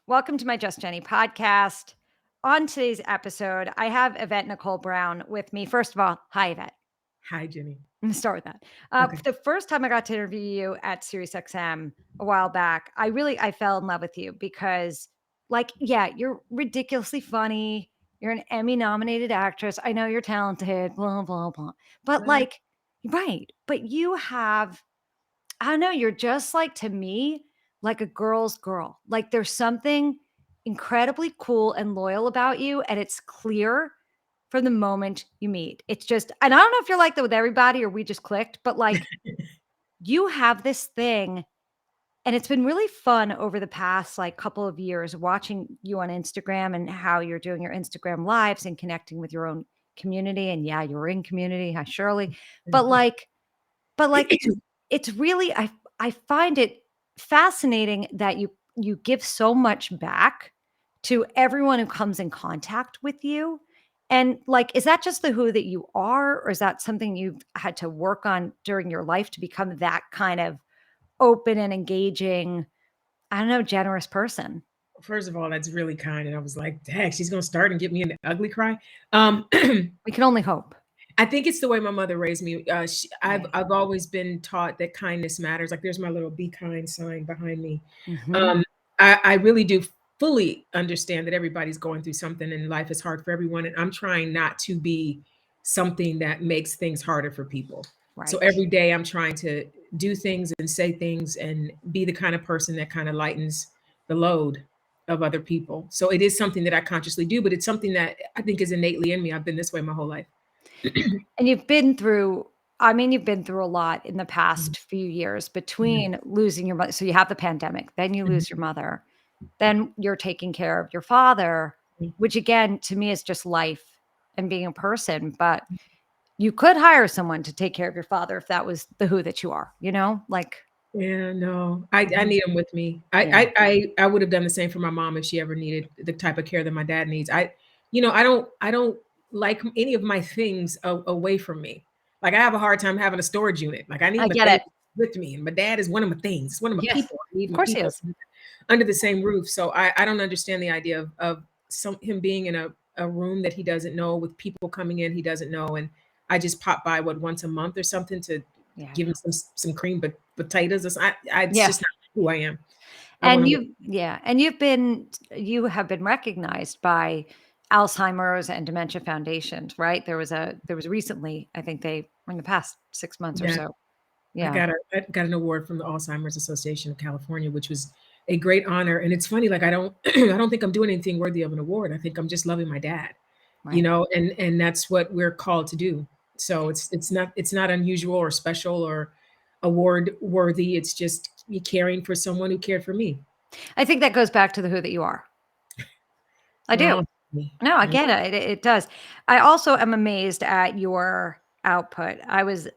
Welcome to my Just Jenny podcast. On today's episode, I have Yvette Nicole Brown with me. First of all, hi, Yvette. Hi, Jenny. I'm going to start with that. Okay. The first time I got to interview you at SiriusXM a while back, I fell in love with you because, you're ridiculously funny. You're an Emmy-nominated actress. I know you're talented, blah, blah, blah. But Well, right. But you have, I don't know, you're just to me, like a girl's girl. Like there's something incredibly cool and loyal about you. And it's clear from the moment you meet. It's just, and I don't know if you're like that with everybody or we just clicked, but you have this thing. And it's been really fun over the past couple of years watching you on Instagram and how you're doing your Instagram lives and connecting with your own community. And yeah, you're in community, hi Shirley. But it's really I find it fascinating that you give so much back to everyone who comes in contact with you. And is that just the who that you are, or is that something you've had to work on during your life to become that kind of open and engaging, I don't know, generous person? first of all, that's really kind. And I was like, dang, she's going to start and get me in the ugly cry. I We can only hope. think it's the way my mother raised me. Yeah. I've always been taught that kindness matters. Like there's my little be kind sign behind me. Mhm. Um, I really do fully understand that everybody's going through something and life is hard for everyone. And I'm trying not to be something that makes things harder for people. So Right. every day I'm trying to do things and say things and be the kind of person that kind of lightens the load of other people. So it is something that I consciously do, but it's something that I think is innately in me. I've been this way my whole life. And you've been through a lot in the past few years Mhm, between losing your mother. So you have the pandemic, then you mhm, lose your mother, then you're taking care of your father, mhm. which again, to me is just life and being a person. But you could hire someone to take care of your father if that was the who that you are, you know? Yeah, no, I Mhm. need them with me. Yeah. I would have done the same for my mom if she ever needed the type of care that my dad needs. I don't like any of my things away from me. Like I have a hard time having a storage unit. Like I need I my get things it. with me, and my dad is one of my things. It's one of my Yes. people. I need Of my course he people is. under the same roof. So I don't understand the idea of him being in a room that he doesn't know with people coming in he doesn't know, and I just pop by once a month or something to Yeah. give him some cream but potatoes or it's Yeah. just not who I am. I want And to move. you have been recognized by Alzheimer's and Dementia Foundations, right? There was recently, I think they were in the past 6 months or Yeah, so. I Yeah. got an award from the Alzheimer's Association of California, which was a great honor. And it's funny, like I don't I don't think I'm doing anything worthy of an award. I think I'm just loving my dad, Right. and that's what we're called to do. So it's not unusual or special or award worthy. It's just you caring for someone who cared for me. I think that goes back to the who that you are. I do. Well, No, I get it. It does. I also am amazed at your output. I was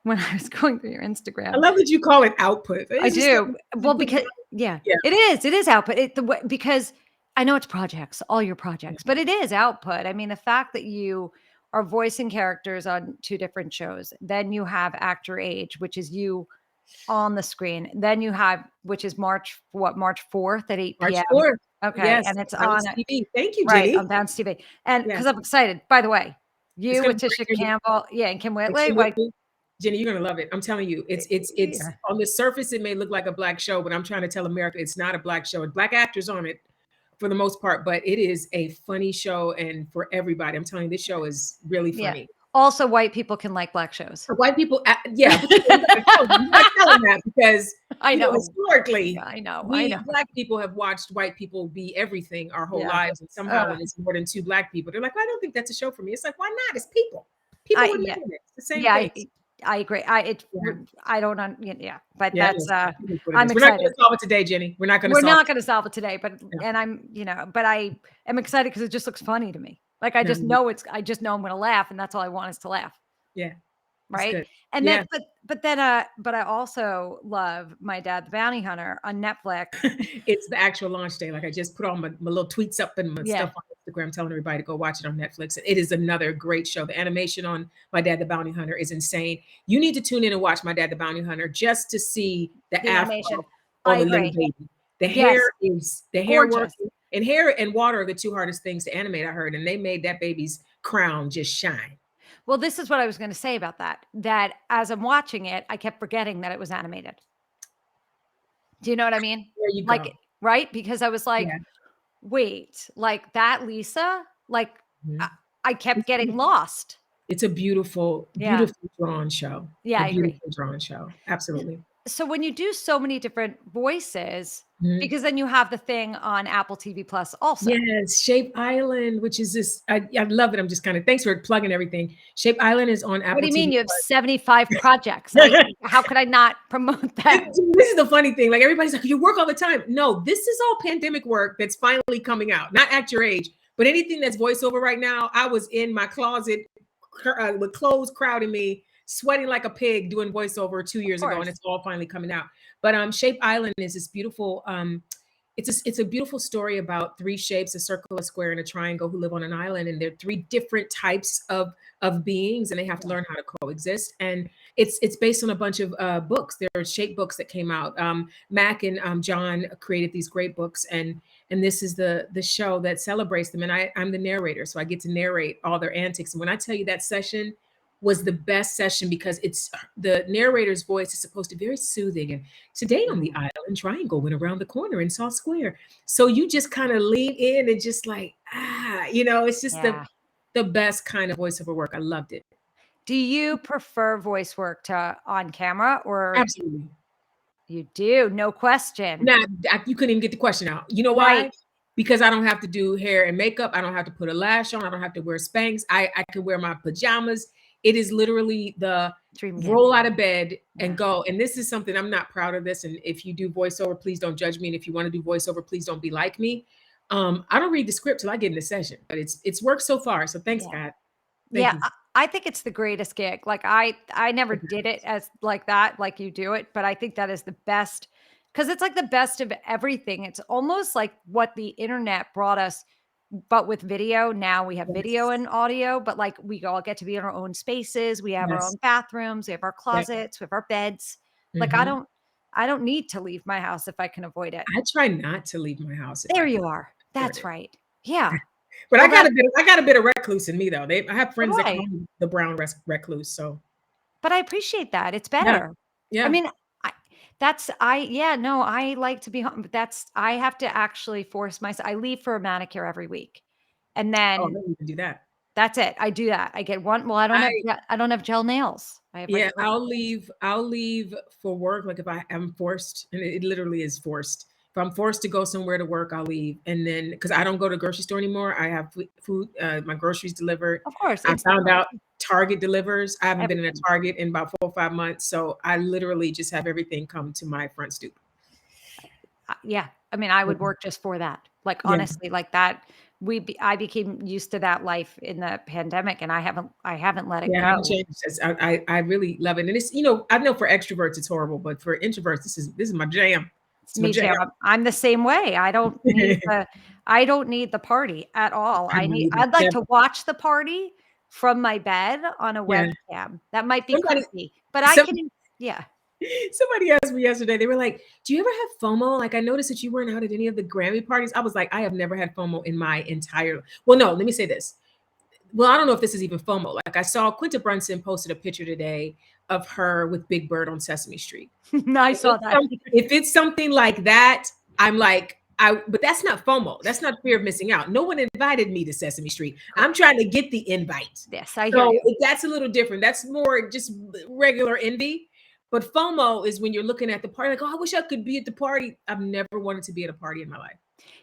when I was going through your I Instagram. love that you call it output. I It's just do. you Well, put because down. yeah, Yeah. it is output. Because I know it's projects, all your projects, but it is output. I mean, the fact that you are voicing characters on two different shows, then you have Actor Age, which is you on the screen. Then you have, which is March 4th at 8 March PM. 4th. Okay. Yes, And it's on Bounce TV. Thank you, right Jenny. on Bounce TV. And Yeah, because I'm excited, by the way, it's you, gonna be Letitia great, Jenny. Campbell, yeah, and Kim And Whitley, Kim Whitley. Jenny, you're gonna love it. I'm telling you, it's yeah. on the surface, it may look like a black show, but I'm trying to tell America it's not a black show. And black actors on it for the most part, but it is a funny show and for everybody. I'm telling you, this show is really Yeah. funny. Also, white people can like black shows. White people, yeah, but you gotta tell them that because I know. historically, I know. I we know. black people have watched white people be everything our whole Yeah. lives, and somehow Uh, when it's more than two black people, they're like, well, I don't think that's a show for me. It's like, why not? It's people. People I would yeah. make it. It's the same Yeah, thing. I agree. Yeah, I don't yeah, but yeah, that's it is what it I'm is. We're not going excited. to solve it today, Jenny. We're not going to We're solve not going to solve it today, but it. and but I am excited because it just looks funny to me. No, no, I just know I'm going to laugh, and that's all I want is to laugh. yeah, it's Right. good. And then, Yeah, but I also love My Dad, the Bounty Hunter on Netflix. it's the actual launch day. Like I just put all my little tweets up and my Yeah. stuff on Instagram, telling everybody to go watch it on Netflix. And it is another great show. The animation on My Dad the Bounty Hunter is insane. You need to tune in and watch My Dad the Bounty Hunter just to see the The animation. afro I on the little agree. baby. The Yes, hair work gorgeous. and hair and water are the 2 hardest things to animate, I heard, and they made that baby's crown just shine. Well, this is what I was gonna say about that, that as I'm watching it, I kept forgetting that it was animated. Do you know what I mean? There you Like, go. right? Because I was like, Yeah. "Wait, like that Lisa?" Like, I Mhm. I kept It's getting beautiful. lost. It's a beautiful, Yeah. beautiful drawn show. Yeah, A I agree. beautiful drawn show. Absolutely. So when you do so many different voices, Mhm. because then you have the thing on Apple TV Plus also. Yes, Shape Island, which is this I love it. I'm just kinda thanks for plugging everything. Shape Island is on What do Apple you mean TV you have Plus. 75 projects? I how could I not promote them? This is the funny thing. Like everybody's like, you work all the time. No, this is all pandemic work that's finally coming out. Not at your age, but anything that's voiceover right now. I was in my closet with clothes crowding me, sweating like a pig doing voiceover two Of years ago, and course. it's all finally coming out. But Shape Island is this beautiful. It's a beautiful story about three shapes: a circle, a square, and a triangle, who live on an island, and they're three different types of beings, and they have to Yeah. learn how to coexist. And it's based on a bunch of books. There are shape books that came out. Mac and John created these great books, and this is the show that celebrates them. And I'm the narrator, so I get to narrate all their antics. And when I tell you that session was the best session, because it's the narrator's voice is supposed to be very soothing. And today on the Mm. island, triangle went around the corner and saw square. So you just kind of lean in and just like, it's just the Yeah. the best kind of voiceover work. I loved it. Do you prefer voice work to on camera or Absolutely. you do? No question. Now, you couldn't even get the question out. You know Right. why? Because I don't have to do hair and makeup. I don't have to put a lash on. I don't have to wear Spanx. I can wear my pajamas. It is literally the Dream gig. roll out of bed and Yeah. go. And this is something, I'm not proud of this. And if you do voiceover, please don't judge me. And if you want to do voiceover, please don't be like me. I don't read the script till I get in the session, but it's worked so far. So thanks, Yeah. God. Thank Yeah, you. I think it's the greatest gig. Like, I never Okay. did it as like that, like you do it, but I think that is the best because it's like the best of everything. It's almost like what the internet brought us, but with video. Now we have video Yes. and audio, but like we all get to be in our own spaces. We have our Yes. own bathrooms, we have our Yeah. closets, we have our beds. Like Mhm. I don't need to leave my house if I can avoid it. I try not to leave my house if There I can you are. afford That's it. right. Yeah. But Well, that I got a bit of recluse in me though. I have so do friends that call I. me the brown recluse. So But I appreciate that, it's yeah, better. I yeah. mean, I yeah, no, I like to be home, but that's I have to actually force myself. I leave for a manicure every week, and Oh, I then don't even do that. that's it, I do that. I get one well, I I don't have gel nails. I have, like, Yeah, rubber nails. I'll leave for work, like, if I am forced, and it literally is forced. If I'm forced to go somewhere to work, I'll leave, and then because I don't go to grocery store anymore, I have food, my groceries delivered. Of course, I found Instacart, out Target delivers. I haven't been in a everything. Target in about 4 or 5 months, so I literally just have everything come to my front stoop. Yeah, I mean, I would Mhm. work just for that. Like, Yeah. honestly, like that I became used to that life in the pandemic, and I haven't let it Yeah, I haven't go. changed this. I really love it, and it's, I know for extroverts it's horrible, but for introverts, this is my jam. It's It's my me jam. too. I'm the same way. I don't need the party at all. I know you don't. I'd like Yeah, to watch the party from my bed on a yeah. webcam. That might be Somebody, creepy, but I some can yeah. somebody asked me yesterday. They were like, "Do you ever have FOMO? Like, I noticed that you weren't out at any of the Grammy parties." I was like, "I have never had FOMO in my entire." Well, no, let me say this. Well, I don't know if this is even FOMO. Like, I saw Quinta Brunson posted a picture today of her with Big Bird on Sesame Street. I If saw it's that. some if it's something like that, I'm like, but that's not FOMO. That's not fear of missing out. No one invited me to Sesame Street. I'm Correct. trying to get the invite. Yes, I hear So you. that's a little different. That's more just regular envy. But FOMO is when you're looking at the party, like, oh, I wish I could be at the party. I've never wanted to be at a party in my life.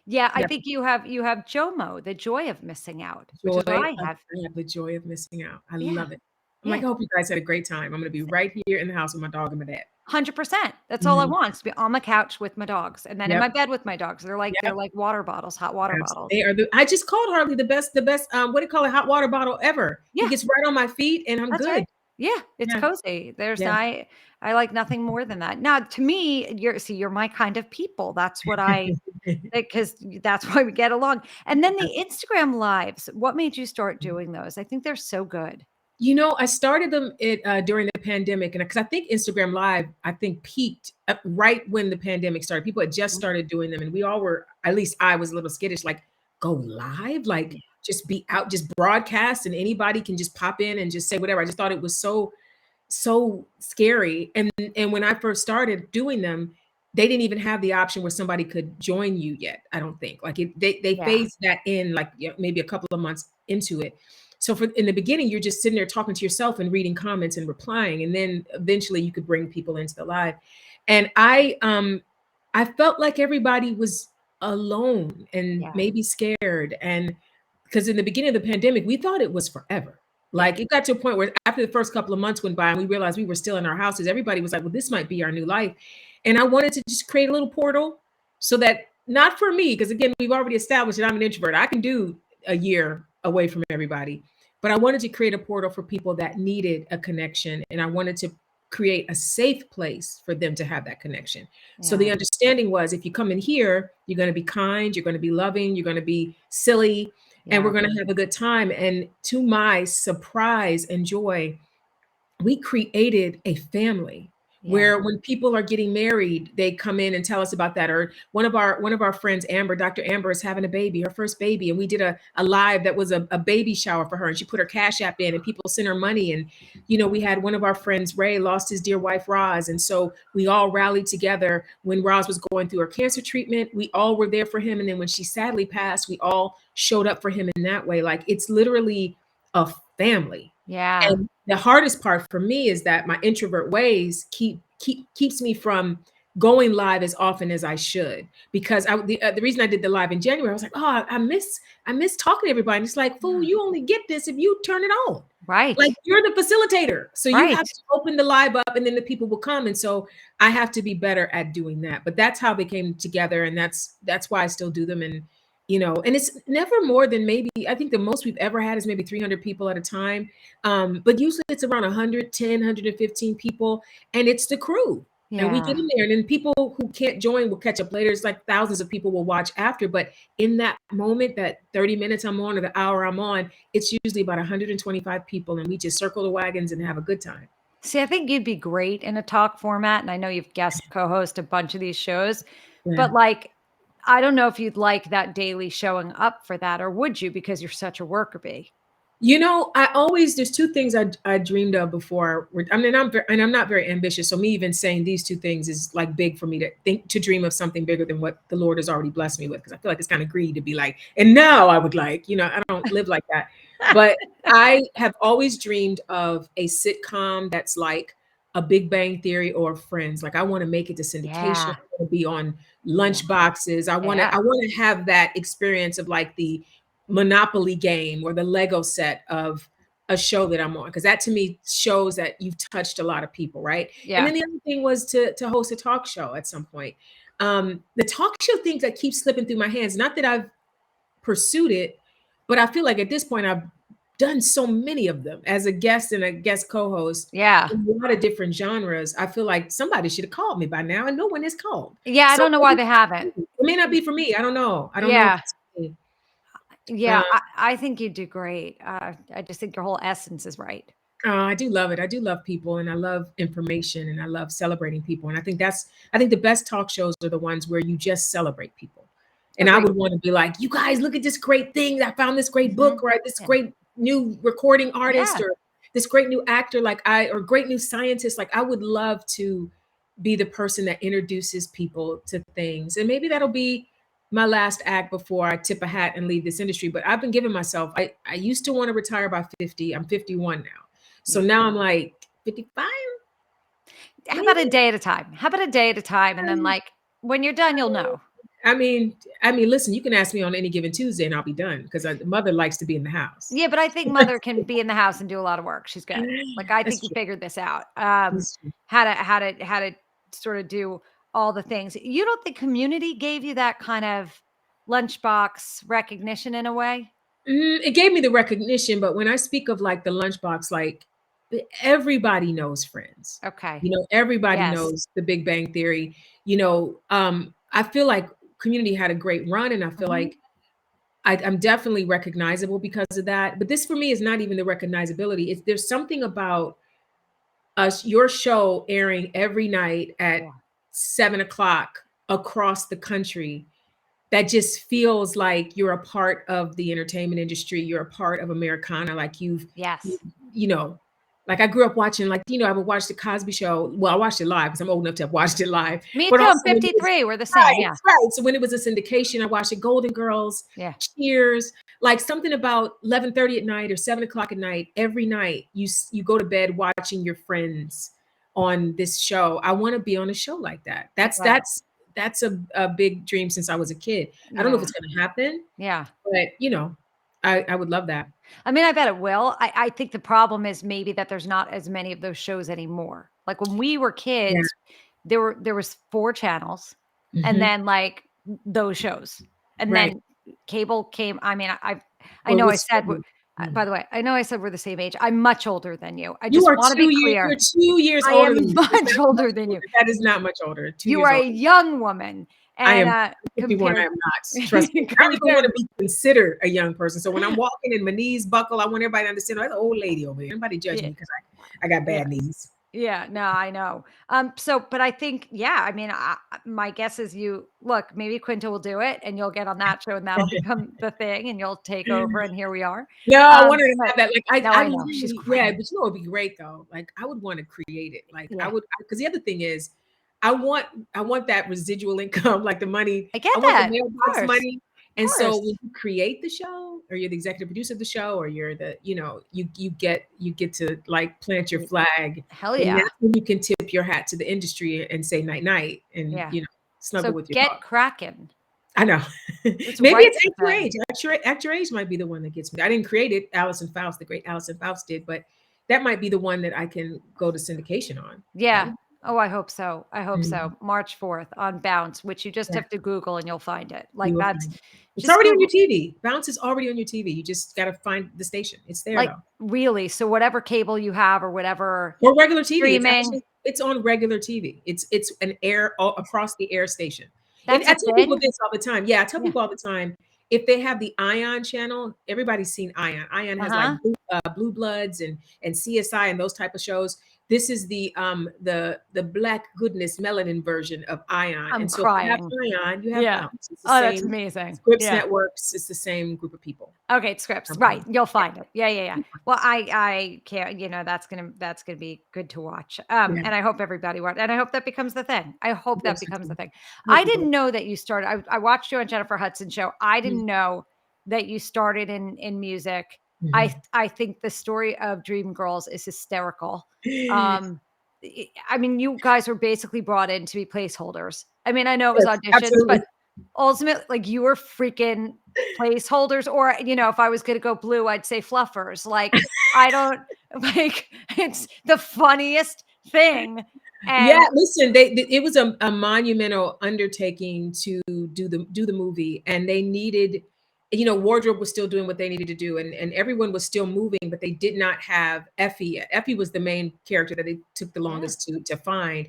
Yeah, I Never. think you have JOMO, the joy of missing out, which is what Joy I of have. I have the joy of missing out. I Yeah, love it. I'm like, yeah. I hope you guys had a great time. I'm gonna be right here in the house with my dog and my dad. 100%. That's all I Mhm. want is to be on the couch with my dogs, and then in my Yep. bed with my dogs. They're Yep. like water bottles, hot water bottles. They are I just called Harley the best, what do you call it, hot water bottle ever. He Yeah. gets right on my feet and I'm That's good. right. Yeah, it's Yeah, cozy. yeah. I like nothing more than that. Now, to me, you're my kind of people. That's what I because that's why we get along. And then the Instagram lives, what made you start doing those? I think they're so good. I started them during the pandemic, and because I think Instagram Live, I think peaked right when the pandemic started. People had just Mhm. started doing them, and we all were. At least I was a little skittish, like go live, like Yeah. just be out, just broadcast, and anybody can just pop in and just say whatever. I just thought it was so scary. And when I first started doing them, they didn't even have the option where somebody could join you yet. I don't think like they Yeah. phased that in like maybe a couple of months into it. So for in the beginning, you're just sitting there talking to yourself and reading comments and replying, and then eventually you could bring people into the live. And I felt like everybody was alone and Yeah. maybe scared, and because in the beginning of the pandemic, we thought it was forever. Yeah. Like it got to a point where after the first couple of months went by and we realized we were still in our houses, everybody was like, well, this might be our new life. And I wanted to just create a little portal so that not for me, because again, we've already established that I'm an introvert. I can do a year away from everybody. But I wanted to create a portal for people that needed a connection. And I wanted to create a safe place for them to have that connection. So the Yeah. understanding was if you come in here, you're going to be kind, you're going to be loving, you're going to be silly, and we're Yeah. going to have a good time. And to my surprise and joy, we created a family Yeah. where when people are getting married, they come in and tell us about that. Or one of our friends, Amber, Dr. Amber, is having a baby, her first baby, and we did a live that was a baby shower for her, and she put her cash app in, and people sent her money. And we had one of our friends, Ray, lost his dear wife, Roz, and so we all rallied together when Roz was going through her cancer treatment. We all were there for him, and then when she sadly passed, we all showed up for him in that way. Like it's literally a family. Yeah. And the hardest part for me is that my introvert ways keeps me from going live as often as I should. Because the reason I did the live in January, I was like, oh, I miss talking to everybody. And it's like, fool, Yeah. you only get this if you turn it on. Like Right. you're the facilitator, so you have Right. to open the live up, and then the people will come. And so I have to be better at doing that. But that's how they came together, and that's why I still do them. And and it's never more than maybe I think the most we've ever had is maybe 300 people at a time, but usually it's around 110, people, and it's the crew. And we get Yeah. in there, and then people who can't join will catch up later. It's like thousands of people will watch after. But in that moment, that 30 minutes I'm on or the hour I'm on, it's usually about 125 people, and we just circle the wagons and have a good time. See, I think you'd be great in a talk format, and I know you've guest co-host a bunch of these shows, Yeah. but, like, I don't know if you'd like that daily showing up for that, or would you because you're such a worker bee? I always there's two things I dreamed of before. I mean, I'm not very ambitious, so me even saying these two things is like big for me to dream of something bigger than what the Lord has already blessed me with. Because I feel like it's kind of greedy to be like, and now I would like, I don't live like that. But I have always dreamed of a sitcom that's like a Big Bang Theory or Friends. Like I want to make it to syndication. Yeah. I want to be on Yeah. lunch boxes. I want to Yeah. I want to have that experience of like the Monopoly game or the Lego set of a show that I'm on, because that to me shows that you've touched a lot of people, right? And Yeah. then the other thing was to host a talk show at some point. The talk show things that keep slipping through my hands, not that I've pursued it, but I feel like at this point I've done so many of them as a guest and a guest co-host Yeah. in a lot of different genres. I feel like somebody should have called me by now, and no one has called. Yeah, I So don't know why maybe they haven't. it may not be for me. I don't know. I don't know if Yeah. it's for me. Yeah, Uh, I think you'd do great. I just think your whole essence is right. I do love it. I do love people, and I love information, and I love celebrating people. And I think the best talk shows are the ones where you just celebrate people. And I Agreed. would want to be like, you guys, look at this great thing. I found this great book, Mhm. or this Yeah. great new recording artist, Yeah. or this great new actor, or great new scientist. Like I would love to be the person that introduces people to things. And maybe that'll be my last act before I tip a hat and leave this industry. But I've been giving myself, I used to want to retire by 50. I'm 51 now. So Yeah. now I'm like 55, How about a maybe. day at a time? How about a day at a time, and then, Um, like, when you're done, you'll know. I mean, listen, you can ask me on any given Tuesday and I'll be done because the mother likes to be in the house. Yeah, but I think mother can be in the house and do a lot of work. She's good. Like, I think That's you true. figured this out, That's true. how to sort of do all the things. You don't think community gave you that kind of lunchbox recognition in a way? It gave me the recognition, but when I speak of like the lunchbox, like everybody knows Friends. Okay. Everybody Yes. knows the Big Bang Theory. I feel like Community had a great run, and I feel Mhm. like I'm definitely recognizable because of that. But this for me is not even the recognizability. It's there's something about us your show airing every night at Yeah. 7 o'clock across the country that just feels like you're a part of the entertainment industry. You're a part of Americana. Like you, Yes. you know, like I grew up watching, like, I would watch the Cosby Show. Well, I watched it live because I'm old enough to have watched it live. Me But too. I'm also when it was 53. We're the same. right, Yeah. right. So when it was a syndication, I watched the Golden Girls, Yeah. Cheers, like something about 11:30 at night or 7 o'clock at night. Every night you go to bed watching your friends on this show. I want to be on a show like that. That's Yeah. that's that's a big dream since I was a kid. I don't know if Yeah. it's going to happen, Yeah. but I would love that. I mean, I bet it will. I think the problem is maybe that there's not as many of those shows anymore. Like when we were Yeah. kids, there was 4 channels and Hmm. then like those shows. And Right. then cable came. I mean, I Well, it know I was said by the way, I know I said we're the same age. I'm much older than you. I you just are want to be you're clear. 2 years I older am than me. It's much not much older than older. you. That is not much older. Two You years are a older. young woman I and am 51. I compared am not. Trust me. I don't even want compared to be considered a young person. So when I'm walking and my knees buckle, I want everybody to understand, oh, that's an old lady over here. Nobody judge yeah, me because I got yeah. bad knees. Yeah, no, I know. So, but I think, yeah, I mean, my guess is you look, maybe Quinta will do it and you'll get on that show and that'll become the thing and you'll take over and here we are. No, I wanted to But have that. Like no, I I know she's literally, yeah, great. but it would be great though. Like I would want to create it. Like I Yeah, would, because the other thing is, I want I want that residual income, like the money. I get I want the that. Of mailbox course, money. of And so course. when you create the show, or you're the executive producer of the show, or you're the, you get to like plant your Y- flag, Hell then yeah. that's when you can tip your hat to the industry and say night night, and Yeah. snuggle So with your get dog. cracking. I know. Just Maybe write it's the Act Your thing. Age. Act Your Age might be the one that gets me. I didn't create it. Allison Faust, the great Allison Faust did, but that might be the one that I can go to syndication on. That Yeah. would Oh, I hope so. I hope mm, so. March 4th on Bounce, which you just yeah, have to Google and you'll find it. you Like will that's find it. It's just already on your Google. TV. Bounce is already on your TV. You just got to find the station. It's there Like, though. really, so whatever cable you have or whatever Or regular TV. streaming, It's on regular TV. It's an air across the air station. And that's I a tell people thing? this all the time. Yeah, I tell Yeah. people all the time, if they have the Ion channel, everybody's seen Ion. Ion has like Uh-huh. Blue Bloods and CSI and those type of shows. This is the Black Goodness melanin version of Ion. I'm And so if you have crying. Ion, you have Yeah. Bounce. It's the Oh, that's same amazing. Scripps Yeah. Networks. It's the same group of people. Okay, it's Scripps, right, Company. you'll Yeah. find it. Yeah, yeah, yeah. Well, I can't, that's gonna be good to watch, Yeah. and I hope everybody watch and I hope that becomes the thing. I hope that Yes, becomes the thing. I I hope it will. didn't know that you started I watched you on Jennifer Hudson show. I Mhm. didn't know that you started in music. Mhm. I think the story of Dreamgirls is hysterical. Um, I mean, you guys were basically brought in to be placeholders. I mean, I know it was Yes, auditions, but absolutely. ultimately, like, you were freaking placeholders or, if I was gonna go blue, I'd say fluffers. Like, I don't like, it's the funniest thing, Yeah, and listen, it was a monumental undertaking to do the movie, and they needed, wardrobe was still doing what they needed to do, and everyone was still moving, but they did not have Effie yet. Effie was the main character that it took the yeah, longest to find.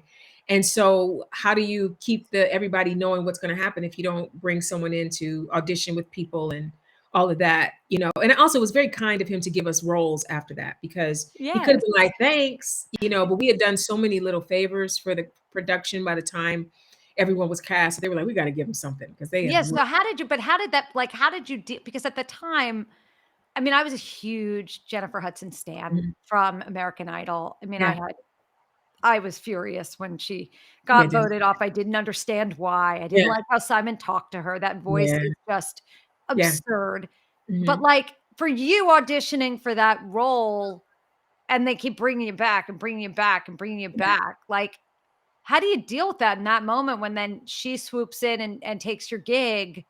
And so how do you keep the everybody knowing what's going to happen if you don't bring someone in to audition with people and all of that, and also it was very kind of him to give us roles after that, because he could have yes. been like, thanks, but we had done so many little favors for the production by the time everyone was cast. They were like, we got to give him something because they have Yes, so worked. how did that like, how did you de because at the time, I mean, I was a huge Jennifer Hudson stan Mhm. from American Idol. I mean, Yeah. I was furious when she Yeah, got just voted off. I didn't understand why. I didn't yeah, like how Simon talked to her. That voice yeah, is just yeah. absurd. But, Mhm. like, for you auditioning for that role and they keep bringing you back and bringing you back and bringing you Yeah. back, like, how do you deal with that in that moment when then she swoops in and takes your gig?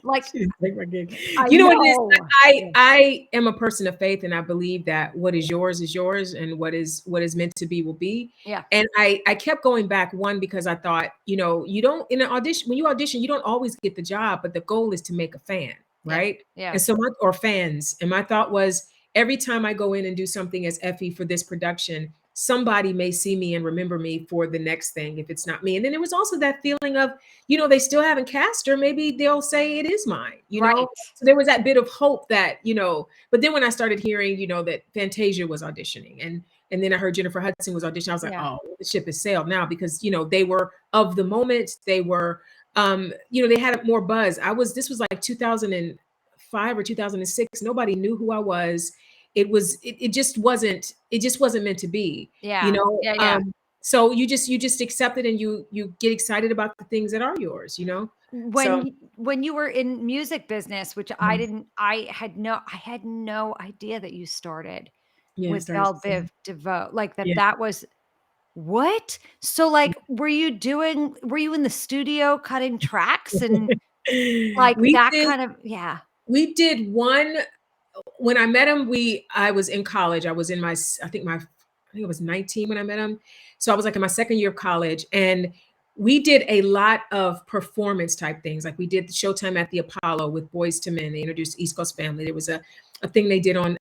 Like, She didn't take my gig. I You know what it is? know. I Yeah. I am a person of faith, and I believe that what is yours, and what is meant to be will be. Yeah. And I kept going back, one, because I thought, you don't, in an audition, when you audition, you don't always get the job, but the goal is to make a fan, Yeah. right? Yeah. And so or fans. And my thought was, every time I go in and do something as Effie for this production, somebody may see me and remember me for the next thing if it's not me. And then there was also that feeling of, they still haven't cast her. Maybe they'll say it is mine, you know? Right. So there was that bit of hope that, but then when I started hearing, that Fantasia was auditioning and then I heard Jennifer Hudson was auditioning, I was like, Yeah. oh, the ship has sailed now because, they were of the moment. They were, they had more buzz. This was like 2005 or 2006. Nobody knew who I was. It just wasn't meant to be, you Yeah. know. Yeah, yeah. So you just accept it and you get excited about the things that are yours, So When you were in music business, which Mhm. I had no idea that you started Yeah, with started Belle singing. Biv DeVoe, like, Yeah. that was what? So, like, were you in the studio cutting tracks and, like, We that did kind of yeah. we did one when I met him. I was in college. I was in I think I was 19 when I met him. So I was like in my second year of college, and we did a lot of performance type things. Like we did the Showtime at the Apollo with Boys to Men. They introduced East Coast Family. There was a thing they did on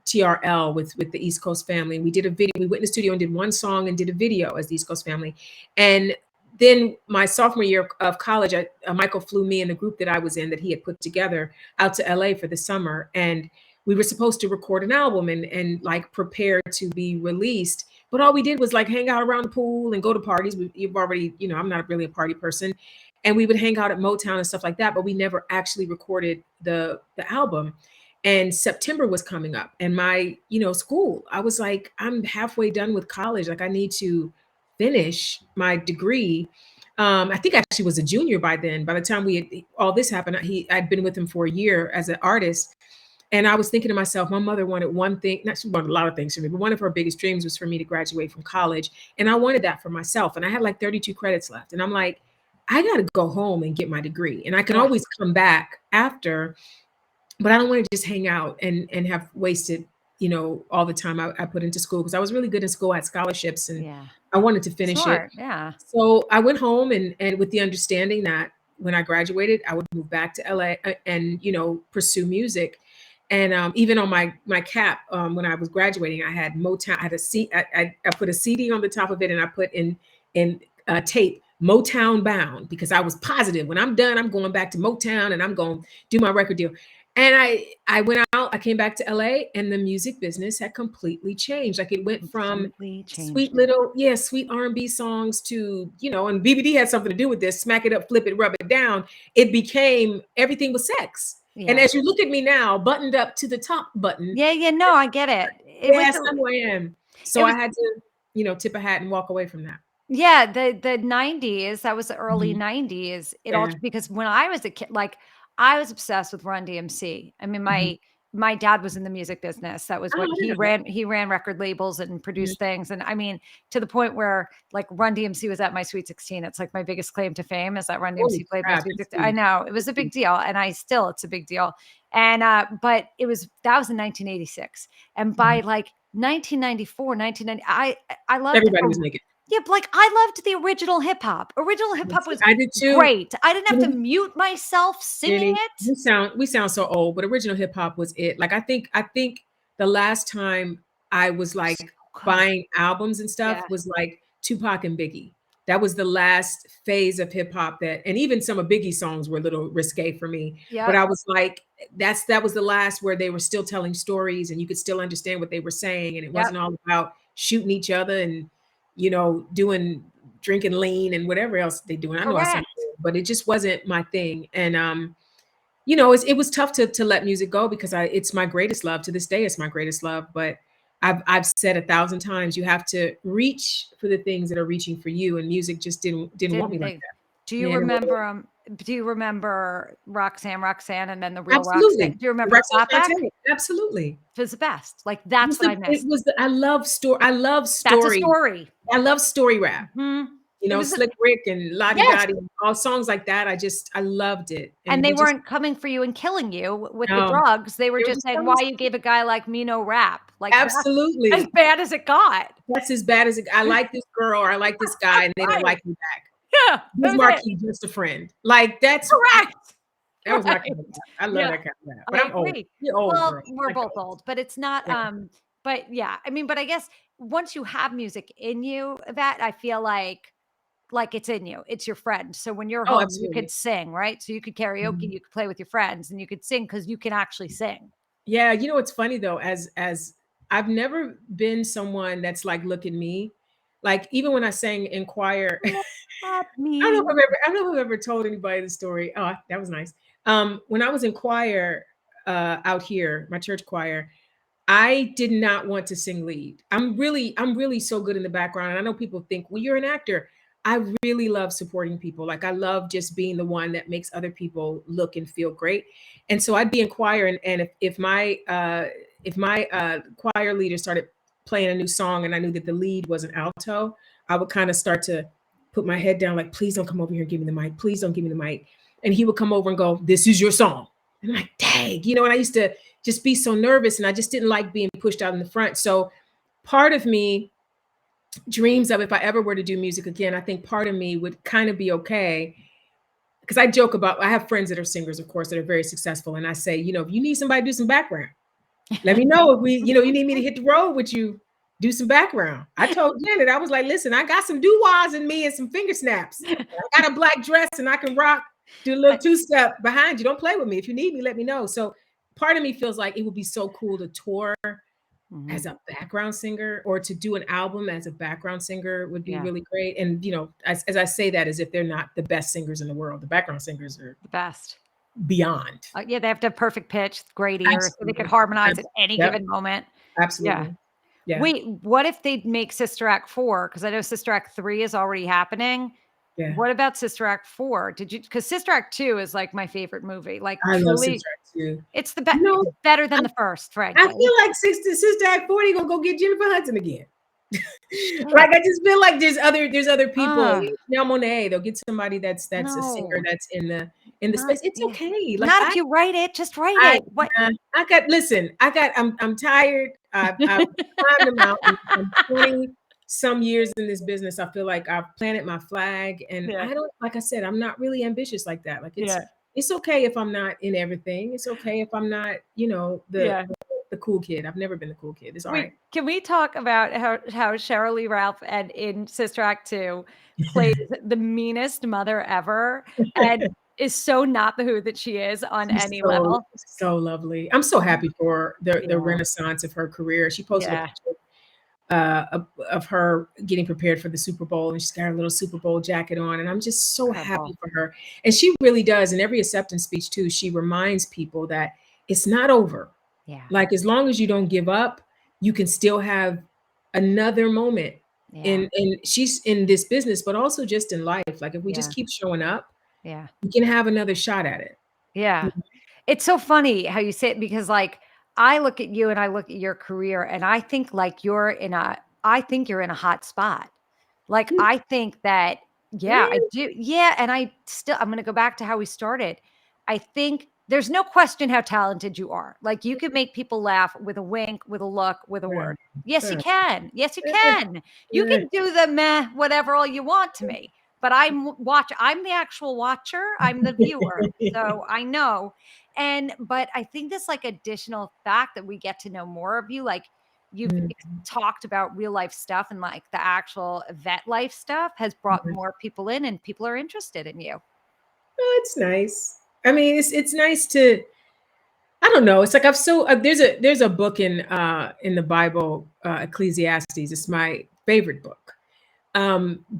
TRL with the East Coast Family. We did a video. We went in the studio and did one song and did a video as the East Coast Family. And then my sophomore year of college, Michael flew me and the group that I was in that he had put together out to LA for the summer. And we were supposed to record an album and like prepare to be released. But all we did was like hang out around the pool and go to parties. You've already, I'm not really a party person. And we would hang out at Motown and stuff like that, but we never actually recorded the album. And September was coming up and my, school, I was like, I'm halfway done with college. Like I need to finish my degree. I think I actually was a junior by then. By the time all this happened, I'd been with him for a year as an artist. And I was thinking to myself, my mother wanted one thing, not she wanted a lot of things for me, but one of her biggest dreams was for me to graduate from college. And I wanted that for myself. And I had like 32 credits left. And I'm like, I got to go home and get my degree. And I can Ugh, always come back after, but I don't want to just hang out and have wasted, all the time I put into school because I was really good in school. I had scholarships and yeah. I wanted to finish it. Smart, yeah. So I went home and with the understanding that when I graduated, I would move back to LA and pursue music. And even on my cap, when I was graduating, I had Motown. I had a C. I put a CD on the top of it, and I put in tape Motown bound because I was positive when I'm done, I'm going back to Motown and I'm going to do my record deal. And I went out. I came back to LA, and the music business had completely changed. Like it went from Completely changed sweet it. little, yeah, sweet R&B songs to, and BBD had something to do with this, smack it up, flip it, rub it down. It became everything was sex. And Yeah. as you look at me now, buttoned up to the top button, Yeah, yeah, no, I get it. It was yes, a I'm who I am. it So I was had to, tip a hat and walk away from that. yeah, the '90s, that was the early Mhm. '90s. It all Yeah. because when I was a kid, like, I was obsessed with Run DMC. I mean, Mhm. my dad was in the music business. That was Oh, what I didn't know that. he ran record labels and Mhm. produced things, and I mean, to the point where, like, Run DMC was at my Sweet 16. It's like my biggest claim to fame is that Run Holy DMC played my crap, Sweet that's 16. I huge. know, it was That's a big huge. deal, and it's a big deal. And, but that was in 1986, and by, Mhm. like, 1994, 1990, I loved Everybody a was naked. yeah, but, like, I loved the original hip hop. Original hip hop Yes, was I did too. great. I didn't have to mute myself singing Jenny, it. we sound so old, but original hip hop was it. Like I think the last time I was So like good. buying albums and Yeah. stuff was like Tupac and Biggie. That was the last phase of hip hop and even some of Biggie's songs were a little risque for me. But Yep. I was like, that was the last where they were still telling stories and you could still understand what they were saying. And it Yep. wasn't all about shooting each other and, doing drinking lean and whatever else they doing. I know I sound Correct. old, but it just wasn't my thing. And it was tough to let music go because it's my greatest love to this day. It's my greatest love, but I've said 1,000 times you have to reach for the things that are reaching for you, and music just didn't want me Didn't like they that. do you Yeah, in a way. remember, Roxanne, Roxanne, and then the real Roxanne? Absolutely. Do you remember Direct Clapback? Shantae. Absolutely. It was the best. Like, It that's was what I it missed. was the I love That's a story. story. I love story rap. Mhm. It was a Slick Rick and Lottie yes. Dottie, all songs like that. I loved it. And And they he just weren't coming for you and killing you with the no, drugs. They were they were just just saying, telling "Why us you gave a guy like me no rap." Like, that's as absolutely. bad as it got. That's as bad as it I like this girl or I like this guy and they don't Right. like me back. Yeah, that Biz was it. Markie, just a friend. Like Correct. that was my Right. kind of rap. I love Yeah, that kind of rap. I But I'm old. agree. You're old, Well, girl. we're Like the both old. old, but it's not, Yeah. but yeah, I mean, but I guess once you have music in you, that I feel like it's in you. It's your friend. So when you're Oh, home, you could absolutely. sing, right? So you could karaoke, Mhm. you could play with your friends, and you could sing because you can actually sing. Yeah, you know what's funny though, as I've never been someone that's like, "Look at me." Like, even when I sang in choir, Look at I me. don't know if I've ever told anybody the story. Oh, that was nice. When I was in choir, out here, my church choir, I did not want to sing lead. I'm really so good in the background. And I know people think, well, you're an actor. I really love supporting people. Like, I love just being the one that makes other people look and feel great. And so I'd be in choir, and if my choir leader started playing a new song and I knew that the lead was an alto, I would kind of start to put my head down, like, please don't come over here and give me the mic. Please don't give me the mic. And he would come over and go, "This is your song." And I'm like, dang, and I used to just be so nervous, and I just didn't like being pushed out in the front. So part of me dreams of, if I ever were to do music again, I think part of me would kind of be okay, because I joke about, I have friends that are singers, of course, that are very successful. And I say, if you need somebody to do some background, let me know. If you need me to hit the road with you, do some background. I told Janet, I was like, listen, I got some doo-wahs in me and some finger snaps. I got a black dress and I can rock, do a little two-step behind you. Don't play with me. If you need me, let me know. So part of me feels like it would be so cool to tour Mhm. as a background singer, or to do an album as a background singer would be Yeah, really great. And as I say that, as if they're not the best singers in the world. The background singers are the best. beyond. Yeah, they have to have perfect pitch, great ears, so they could Absolutely. harmonize at any Yep, given moment. Yeah. absolutely. Yeah, Wait, what if they'd make Sister Act 4? Because I know Sister Act 3 is already happening. yeah. What about Sister Act 4? Did you? Because Sister Act 2 is, like, my favorite movie, like, I love truly, Sister Act too. it's You know, it's better I than the first, I frankly. feel like Sister Act 40 gonna go get Jennifer Hudson again. Shit. Like, I just feel like there's other people. Ah, Now Monet, they'll get somebody that's a singer no, that's in the not space. It's yeah. okay. Like, Not if you write it, just write I it. What? I got listen, I'm tired. I've climbed the mountain. I'm 20 some years in this business. I feel like I've planted my flag, and Yeah, I don't, like I said, I'm not really ambitious like that. Like, yeah, it's okay if I'm not in everything. It's okay if I'm not, yeah. the cool kid. I've never been the cool kid. It's all right. Wait, can we talk about how Sheryl Lee Ralph and in Sister Act 2 plays the meanest mother ever and is so not the who that she is on She's any so level? so lovely. I'm so happy for the Yeah, renaissance of her career. She posted a yeah, picture of her getting prepared for the Super Bowl, and she's got her little Super Bowl jacket on, and I'm just so incredible. happy for her. And she really does. In every acceptance speech too, she reminds people that it's not over. Yeah, Like, as long as you don't give up, you can still have another moment. yeah, And she's in this business, but also just in life. Like, if we just yeah, keep showing up, yeah, we can have another shot at it. yeah. It's so funny how you say it because, like, I look at you and I look at your career and I think, like, I think you're in a hot spot. Like, I think that yeah, I do. Yeah, and I'm gonna go back to how we started. I think there's no question how talented you are. Like, you can make people laugh with a wink, with a look, with a Yeah. word. Yes, you Yeah. can. Yes, you Yeah. can. You Yeah. can do the meh, whatever all you want to me, but I'm the actual watcher, I'm the viewer, so I know. But I think this, like, additional fact that we get to know more of you, like, you've Mm, talked about real life stuff and, like, the actual vet life stuff has brought mhm. more people in and people are interested in you. Oh, it's nice. I mean, it's nice to, I don't know. It's like, I've so there's a book in the Bible, Ecclesiastes. It's my favorite book.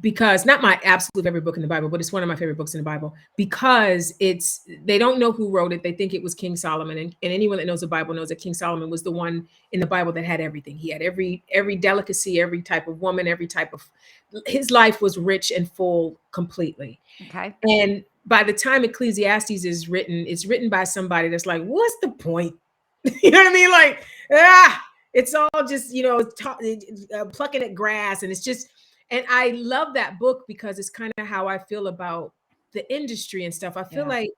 Because not my absolute favorite book in the Bible, but it's one of my favorite books in the Bible, because they don't know who wrote it. They think it was King Solomon, and anyone that knows the Bible knows that King Solomon was the one in the Bible that had everything. He had every delicacy, every type of woman, every type of, his life was rich and full completely. Okay. And by the time Ecclesiastes is written, it's written by somebody that's like, what's the point? You know what I mean? Like, it's all just, plucking at grass. And it's just, and I love that book because it's kind of how I feel about the industry and stuff. I feel Yeah. like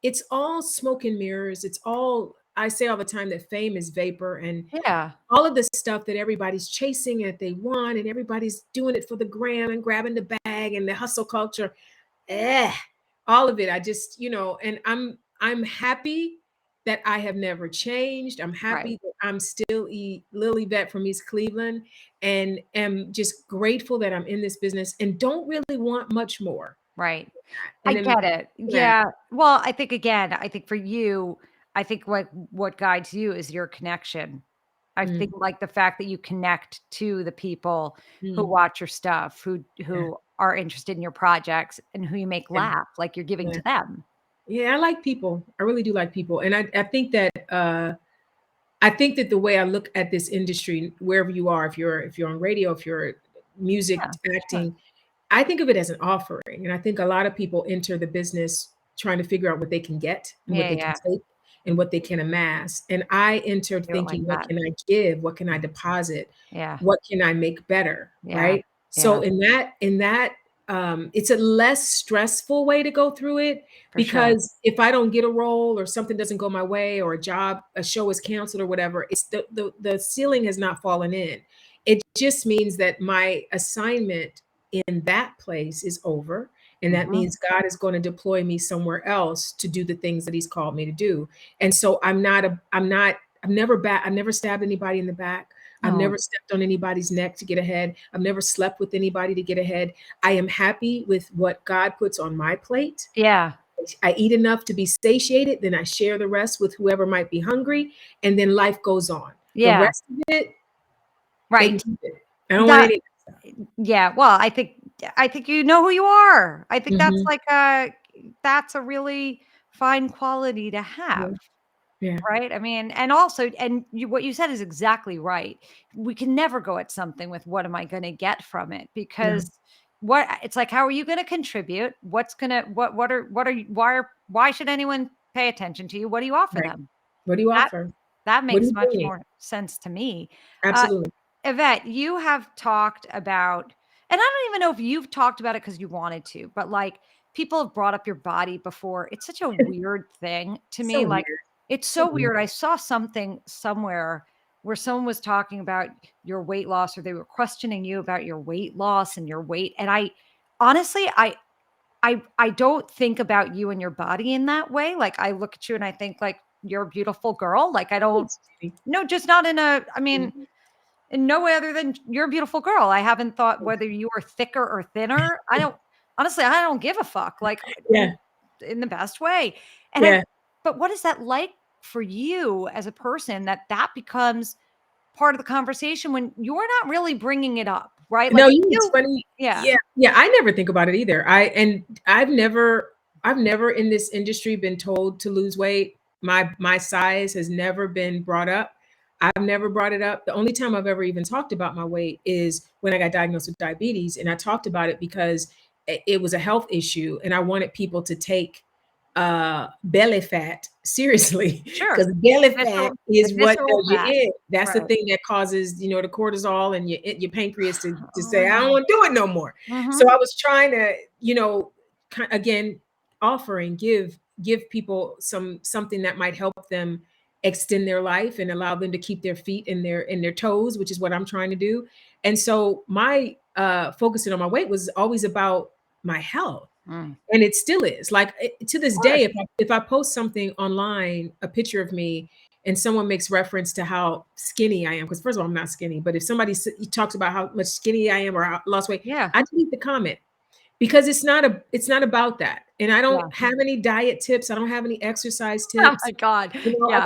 it's all smoke and mirrors. It's all, I say all the time that fame is vapor, and Yeah. all of the stuff that everybody's chasing and that they want, and everybody's doing it for the gram and grabbing the bag and the hustle culture. Eh, all of it. I just, and I'm happy that I have never changed. I'm Right. happy that I'm still Lil Yvette from East Cleveland, and am just grateful that I'm in this business and don't really want much more. Right. I And then get it. that. Yeah. Well, I think again, I think for you, I think what guides you is your connection. I Mm, think like the fact that you connect to the people who mm, watch your stuff, yeah, who are interested in your projects and who you make yeah, laugh, like you're giving yeah. to them. Yeah, I like people. I really do like people. And I think that the way I look at this industry, wherever you are, if you're on radio, if you're music, Yeah, sure. acting, I think of it as an offering. And I think a lot of people enter the business trying to figure out what they can get and what Yeah, they can yeah. take and what they can amass. And I entered Do it like thinking, what that. can I give? What can I deposit? Yeah. What can I make better? Yeah. Right. So Yeah, it's a less stressful way to go through it, for sure. because if I don't get a role or something doesn't go my way or a show is canceled or whatever, it's the ceiling has not fallen in. It just means that my assignment in that place is over. And that Mhm. means God is going to deploy me somewhere else to do the things that He's called me to do. And so I've never stabbed anybody in the back. I've No. never stepped on anybody's neck to get ahead. I've never slept with anybody to get ahead. I am happy with what God puts on my plate. Yeah. I eat enough to be satiated, then I share the rest with whoever might be hungry, and then life goes on. The Yeah. rest of it, they can Right. keep it. I don't want That any of that stuff. Yeah, well, I think you know who you are. I think that's Mhm. like that's a really fine quality to Yeah, have, yeah, right? I mean, and also and you what you said is exactly right. We can never go at something with what am I gonna get from it? no, Because what it's like, how are you gonna contribute? What's gonna what are you why should anyone pay attention to you? What do you offer right. them? What do you That offer? that What are makes you much bringing? more sense to me. Uh, Absolutely. Yvette, you have talked about and I don't even know if you've talked about it because you wanted to, but, like, people have brought up your body before. It's such a weird thing to So me, like, weird. it's So so weird. weird. I saw something somewhere where someone was talking about your weight loss, or they were questioning you about your weight loss and your weight, and I honestly, I don't think about you and your body in that way. Like, I look at you and I think, like, you're a beautiful girl. Like, I don't Thanks, sweetie. no, just not in a I mean, Mhm. in no way other than you're a beautiful girl. I haven't thought whether you are thicker or thinner. I don't honestly, I don't give a fuck, like, Yeah, in the best way. And I yeah. but what is that like for you as a person that that becomes part of the conversation when you're not really bringing it up, right? No, Like, if it's you funny. yeah, Yeah, yeah, I never think about it either. I've never in this industry been told to lose weight. My size has never been brought up. I've never brought it up. The only time I've ever even talked about my weight is when I got diagnosed with diabetes, and I talked about it because it was a health issue, and I wanted people to take belly fat seriously, sure. because belly fat Visceral the is what visceral does you fat. in. That's the Right. thing that causes, the cortisol and your pancreas to say, I don't Oh. want to do it no more. So Mhm. I was trying to, again, offering, give people something that might help them extend their life and allow them to keep their feet in their toes, which is what I'm trying to do. And so my focusing on my weight was always about my health, Mm. and it still is. Like, to Of this day, course. if I post something online, a picture of me, and someone makes reference to how skinny I am, because first of all, I'm not skinny, but if somebody talks about how much skinny I am or how I lost weight, Yeah. I delete the comment, because it's not about that. And I Yeah. don't have any diet tips. I don't have any exercise Oh tips. my god. Like, Yeah.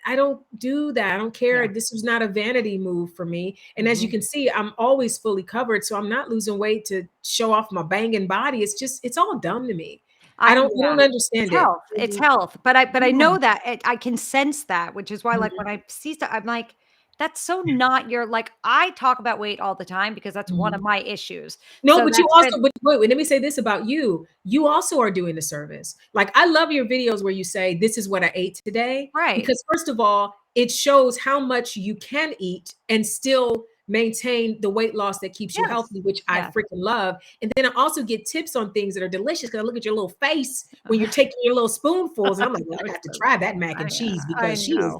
I don't do that. I don't care. Yeah. This was not a vanity move for me. And as you Mhm. can see, I'm always fully covered. So I'm not losing weight to show off my banging body. It's all dumb to me. I Yeah, don't it's understand it. health, it's health, but I Yeah. know that I can sense that, which is why, like, Mhm, when I see stuff, I'm like, "That's so not your" like, I talk about weight all the time because that's one of mhm. my issues, No, so but you that's also, been but wait, let me say this about you. You also are doing the service. Like, I love your videos where you say, "This is what I ate today," right, because first of all, it shows how much you can eat and still maintain the weight loss that keeps you yes, healthy, which I yes. freaking love. And then I also get tips on things that are delicious, because I look at your little face when you're taking your little spoonfuls, and I'm like, well, No, I it's got to so try that mac and I cheese I because she is,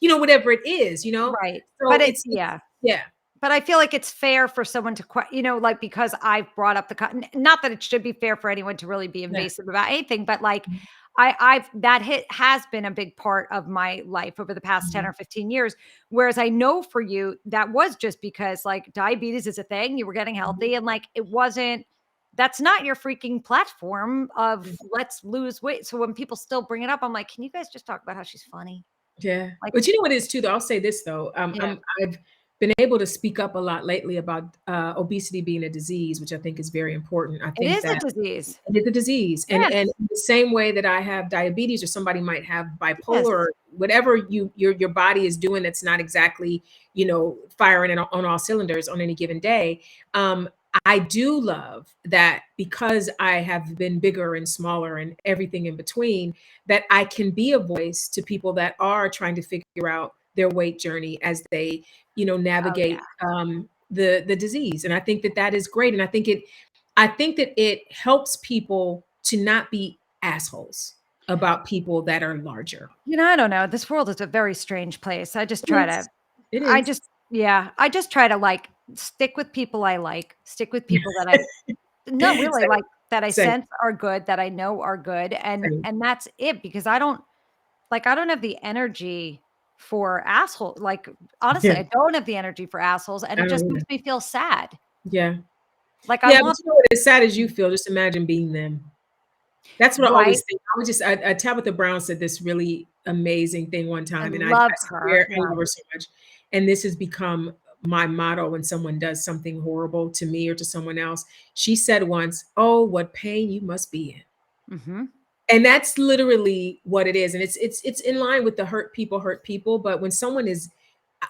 know, whatever it is. right, So but it's yeah. but I feel like it's fair for someone to like, because I've brought up the not that it should be fair for anyone to really be Yeah. invasive about anything, but, like, I've that hit has been a big part of my life over the past 10 Mhm. or 15 years. Whereas I know for you, that was just because like diabetes is a thing, you were getting Mhm. healthy and like it wasn't that's not your freaking platform of Yeah. let's lose weight. So when people still bring it up, I'm like, can you guys just talk about how she's funny? Yeah. Like, But you know what it is too, though? I'll say this though. yeah, I've been able to speak up a lot lately about obesity being a disease, which I think is very important. I it think is a that disease. it is a disease, and Yes. in the same way that I have diabetes, or somebody might have bipolar, Yes. or whatever your body is doing that's not exactly firing on all cylinders on any given day. Um, I do love that because I have been bigger and smaller and everything in between, that I can be a voice to people that are trying to figure out their weight journey as they Oh yeah. navigate the disease, and I think that that is great, and I think that it helps people to not be assholes about people that are larger. I don't know. This world is a very strange place. I just It try is. to It I is. just yeah, I just try to, like, stick with people I like, stick with people that I no, really, Same, like, that I same, sense are good, that I know are good, same. and that's it because I don't have the energy for asshole like, honestly, Yeah, I don't have the energy for assholes, and I it just don't makes either. me feel sad. Yeah. Like, I Yeah, but want you know what? As sad as you feel, just imagine being them. That's what I right? always think. I would just Tabitha Brown said this really amazing thing one I time, and I love her, swear I yeah. love her so much. And this has become my motto when someone does something horrible to me or to someone else. She said once, "Oh, what pain you must be in." Mhm. And that's literally what it is. And it's in line with the hurt people. But when someone is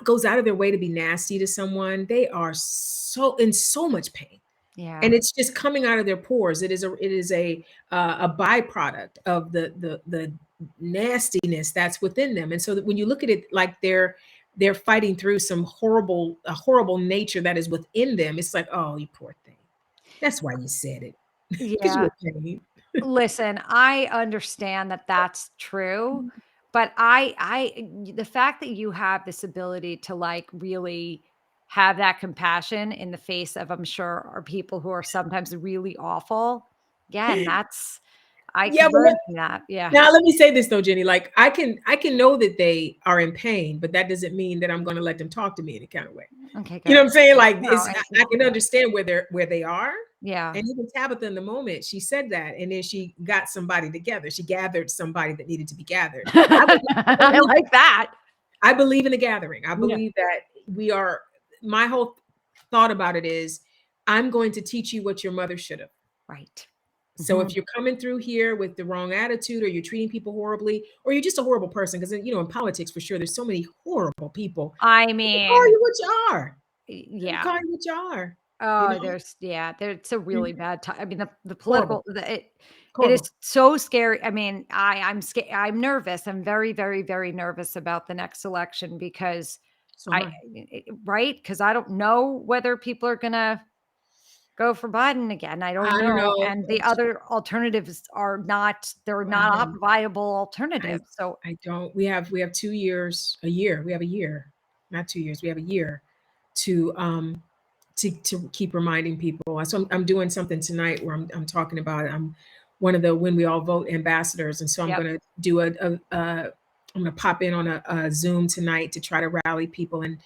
goes out of their way to be nasty to someone, they are so in so much pain, Yeah. and it's just coming out of their pores. It is a byproduct of the nastiness that's within them. And so that when you look at it like they're fighting through some horrible a horrible nature that is within them, it's like, oh, you poor thing. That's why you said it, because you Yeah. were pain. Listen, I understand that that's true, but the fact that you have this ability to, like, really have that compassion in the face of, I'm sure, are people who are sometimes really awful. Again, that's I Yeah, could but learn from that. Yeah. now let me say this though, Jenny. Like I can know that they are in pain, but that doesn't mean that I'm going to let them talk to me any kind of way. Okay, You know good. what I'm saying? Like No, it's and I can understand where they are. yeah. And even Tabitha in the moment, she said that, and then she got somebody together. She gathered somebody that needed to be gathered. I I believe like that. I believe in the gathering. I Yeah. believe that we are. My whole thought about it is, I'm going to teach you what your mother should have. Right. So if Mhm. you're coming through here with the wrong attitude, or you're treating people horribly, or you're just a horrible person, because in politics for sure, there's so many horrible people. I Let me call mean, you what you are. Let me yeah. call you what you are. You Oh, know, there's yeah, it's a Mm, really bad time. I mean, the horrible, political it is horrible. so scary. I mean, I'm nervous. I'm very, very, very nervous about the next election because So am I. right? Because I don't know whether people are gonna go for Biden again. I don't I don't know. know. And the other alternatives are not they're not Um, viable I alternatives. So I don't. We have 2 years, a year. We have a year, not 2 years. We have a year to to keep reminding people. So I'm doing something tonight where I'm talking about it. I'm one of the When We All Vote ambassadors, and so I'm yep. going to do I'm going to pop in on a Zoom tonight to try to rally people and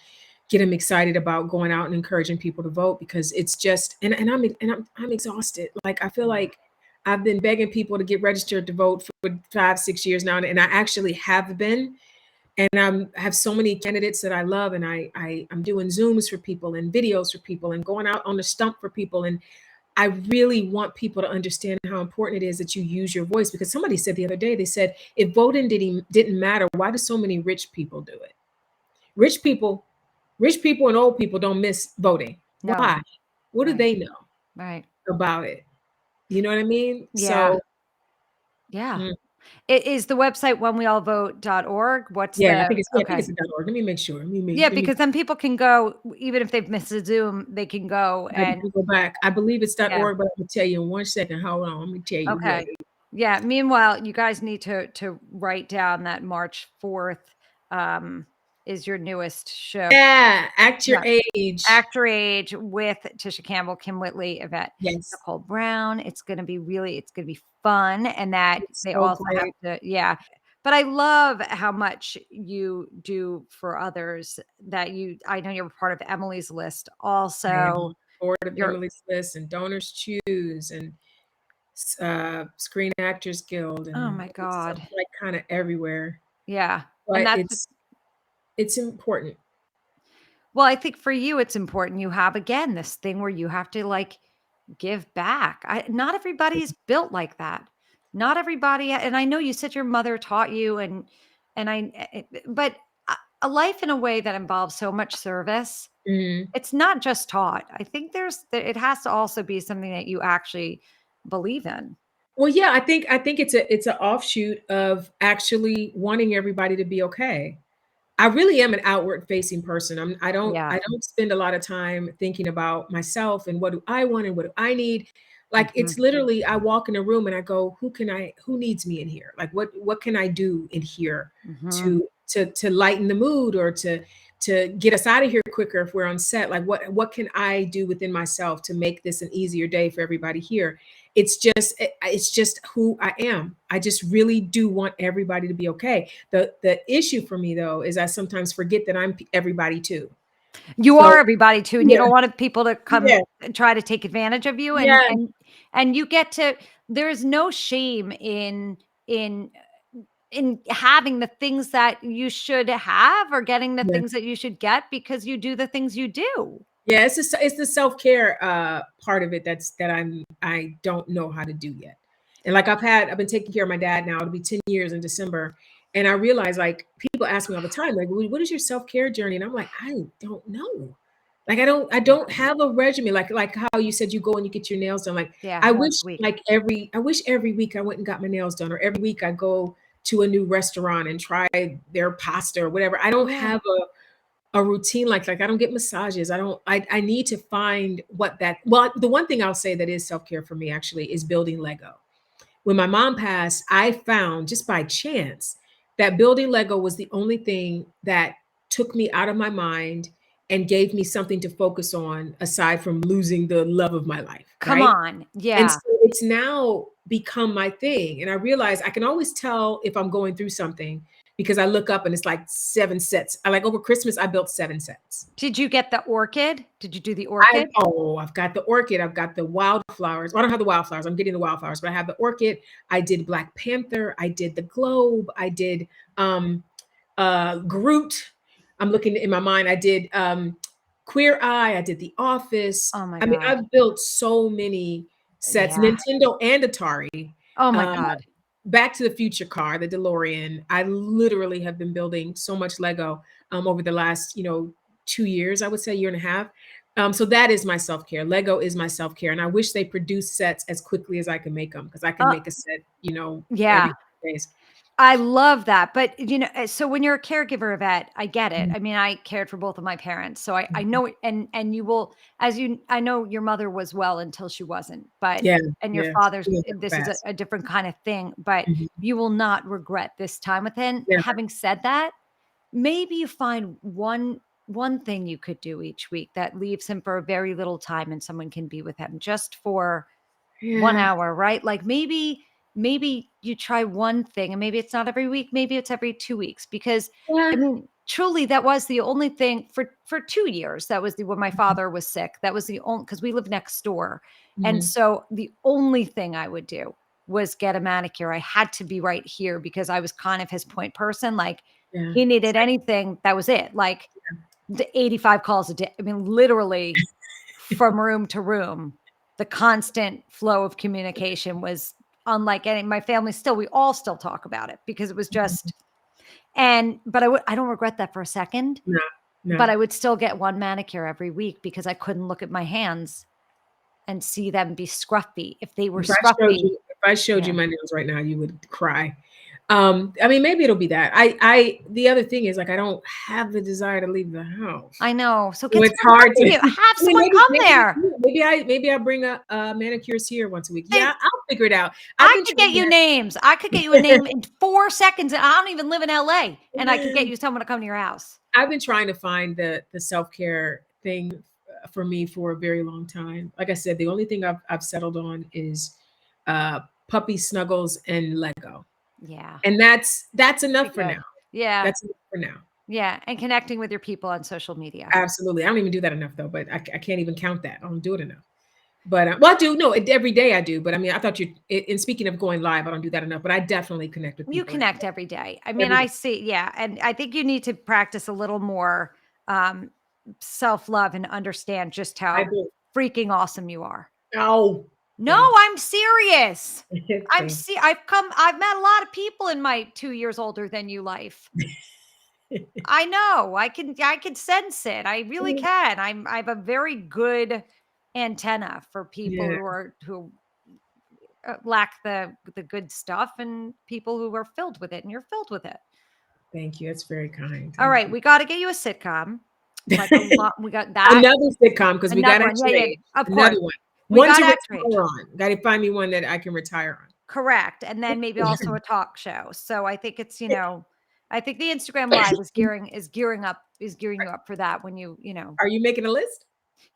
get them excited about going out and encouraging people to vote, because it's just and I'm exhausted. Like I feel Yeah. like I've been begging people to get registered to vote for 5 6 years now, and I actually have been, and I have so many candidates that I love, and I'm doing Zooms for people and videos for people and going out on the stump for people, and I really want people to understand how important it is that you use your voice, because somebody said the other day, they said, if voting didn't matter, why do so many rich people do it? Rich people, rich people and old people don't miss voting. No. Why? What do Right. they know Right. about it? You know what I mean? Yeah. So Yeah. mm, Is the website whenweallvote.org? What's yeah, the I think okay. it's .org. Let me make sure. Yeah, Let me because then people can go even if they've missed a Zoom, they can go Let and me go back. I believe it's yeah, .org, but I'm gonna tell you in 1 second. Hold on. Let me tell you what okay. it is. Yeah, meanwhile, you guys need to write down that March 4th, um, is your newest show. Yeah, Act Your Yeah. Age. Act Your Age with Tisha Campbell, Kim Whitley, Yvette Yes, Nicole Brown. It's gonna be fun, and that it's they so also have great. to, yeah. But I love how much you do for others, that I know you're part of Emily's List Yeah, also. board of You're Emily's List and Donors Choose and Screen Actors Guild, oh and my it's god. like kind of everywhere. Yeah, and But that's it's important. well, I think for you, it's important you have, again, this thing where you have to, like, give back. Not everybody's built like that. Not everybody, and I know you said your mother taught you, but a life in a way that involves so much service, Mhm. it's not just taught. I think it has to also be something that you actually believe in. Well, yeah, I think it's an offshoot of actually wanting everybody to be okay. I really am an outward facing person. Yeah. I don't spend a lot of time thinking about myself and what do I want and what do I need. Like Mhm, it's literally I walk in a room and I go, who needs me in here? Like what can I do in here mhm. to lighten the mood or to get us out of here quicker if we're on set? Like what can I do within myself to make this an easier day for everybody here? It's just who I am. I just really do want everybody to be okay. The issue for me though is I sometimes forget that I'm everybody too. You So are everybody too, and you yeah, don't want people to come yeah, and try to take advantage of you, yeah, and you get to there is no shame in in having the things that you should have, or getting the yeah. things that you should get, because you do the things you do. Yeah, it's the self-care part of it that I don't know how to do yet. And like I've been taking care of my dad now. It'll be 10 years in December. And I realize like people ask me all the time, like, what is your self-care journey? And I'm like, I don't know. Like I Yeah. don't have a regimen. Like how you said you go and you get your nails done. Like Yeah, once a week. I wish every week I went and got my nails done, or every week I go to a new restaurant and try their pasta or whatever. I don't Yeah. have a routine like I don't get massages. I need to find what that well, the one thing I'll say that is self-care for me actually is building Lego. When my mom passed, I found just by chance that building Lego was the only thing that took me out of my mind and gave me something to focus on aside from losing the love of my life, Come right? on. And Yeah. so it's now become my thing. And I realize I can always tell if I'm going through something because I look up and it's like 7 sets. I like over Christmas, I built 7 sets. Did you get the orchid? Did you do the orchid? I've got the orchid, I've got the wildflowers. Well, I don't have the wildflowers. I'm getting the wildflowers, but I have the orchid. I did Black Panther. I did the globe. I did um Groot. I'm looking in my mind. I did Queer Eye. I did The Office. Oh my I mean, god. I've built so many sets, Yeah. Nintendo and Atari. Oh my Uh, god. Back to the Future car, the DeLorean. I literally have been building so much Lego over the last, 2 years, I would say, year and a half. So that is my self care. Lego is my self care, and I wish they produce sets as quickly as I can make them because I can Uh, make a set, every yeah. 2 days. I love that, but, so when you're a caregiver, Yvette, I get it. Mhm. I mean, I cared for both of my parents, so I Mhm. know it, and you will, I know your mother was well until she wasn't, but Yeah, and your yeah. father's, She went that this is fast. a different kind of thing, but Mhm. you will not regret this time with him. Never. Having said that, maybe you find one thing you could do each week that leaves him for a very little time, and someone can be with him just for 1 Yeah. hour, right? Like, maybe you try one thing, and maybe it's not every week, maybe it's every 2 weeks, because, I Yeah. mean, truly, that was the only thing for 2 years. That was the when my Mhm. father was sick, that was the only, because we live next door, and Mhm. so the only thing I would do was get a manicure. I had to be right here because I was kind of his point person, like, Yeah. he needed Same. anything, that was it, like, the 85 calls a day. I mean, literally from room to room, the constant flow of communication was unlike any, my family still, we all still talk about it because it was Mhm. just, but I don't regret that for a second, No, but no. I would still get one manicure every week because I couldn't look at my hands and see them be scruffy. If they were scruffy, If I showed you yeah, my nails right now, you would cry. I mean, maybe it'll be that. The other thing is like I don't have the desire to leave the house. I know. So So get it's someone come hard to to you. Have I mean, someone come there. maybe I bring a manicurist here once a week. They Yeah, I'll figure it out. I've I been could get trying you names. I could get you a that. name in 4 seconds, and I don't even live in LA, and I could get you someone to come to your house. I've been trying to find the self-care thing for me for a very long time. Like I said, the only thing I've settled on is puppy snuggles and Lego. Yeah. And that's Pretty enough for now. good. Yeah. That's enough for now. Yeah, and connecting with your people on social media. Absolutely. I don't even do that enough though, but I can't even count that. I don't do it enough. But well, I do. No, every day I do. But I mean, I thought you. In speaking of going live, I don't do that enough. But I definitely connect with You people every connect day. every day. I mean, Every day. I see, yeah, and I think you need to practice a little more, um, self-love and understand just I how do. freaking awesome you are. Oh, No, thank I'm serious. thank I've met a lot of people in my 2 years older than you life. I know. I can sense it. I really you. can. I have a very good antenna for people Yeah, who lack the good stuff and people who are filled with it, and you're filled with it. thank you. That's very kind. All Thank right, you. we gotta get you a sitcom, like a lot we got that Another sitcom because we got another to one. Yeah, yeah, X-Rage. of course. Another one. We One to got X-Rage. retire on. Got to find me one that I can retire Correct, and then maybe also on. a talk show. So I think it's, I think the Instagram Live is gearing you up for that when Are you making a list?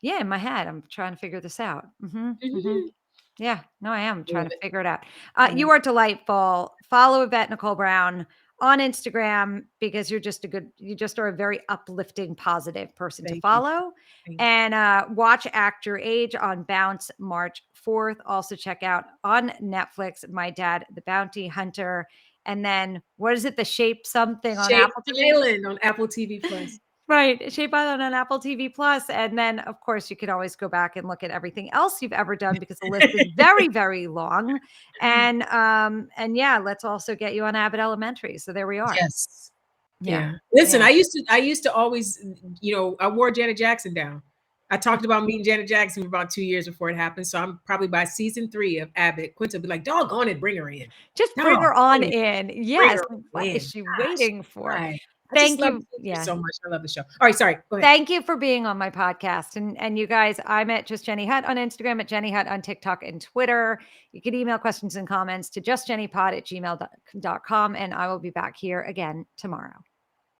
yeah, in my head, I'm trying to figure this out. Mhm, mhm. Mhm. Yeah, no, I am trying Love to it. figure it out. I love You are delightful. Follow Yvette Nicole Brown on Instagram because you just are a very uplifting, positive person to Thank you. follow. Thank you. And watch Act Your Age on Bounce March 4th. Also check out on Netflix My Dad, the Bounty Hunter. And then what is it? The Shape something on Shape Apple TV? Island on Apple TV Plus. Right, Shape Island on Apple TV Plus, and then, of course, you could always go back and look at everything else you've ever done because the list is very, very long, and yeah, let's also get you on Abbott Elementary, so there we are. Yes. Yeah, Yeah. Listen, yeah. I used to always, I wore Janet Jackson down. I talked about meeting Janet Jackson for about 2 years before it happened. So I'm probably by season 3 of Abbott, Quinta will be like, doggone it, bring her in. Just bring Doggone her on it, in. bring Yes, her what is in. she Gosh. waiting for? I I just Thank love you the sister yeah. so much. I love the show. All right, sorry. Go ahead. Thank you for being on my podcast. And you guys, I'm at just Jenny Hutt on Instagram, at Jenny Hutt on TikTok and Twitter. You can email questions and comments to justjennypod@gmail.com. And I will be back here again tomorrow.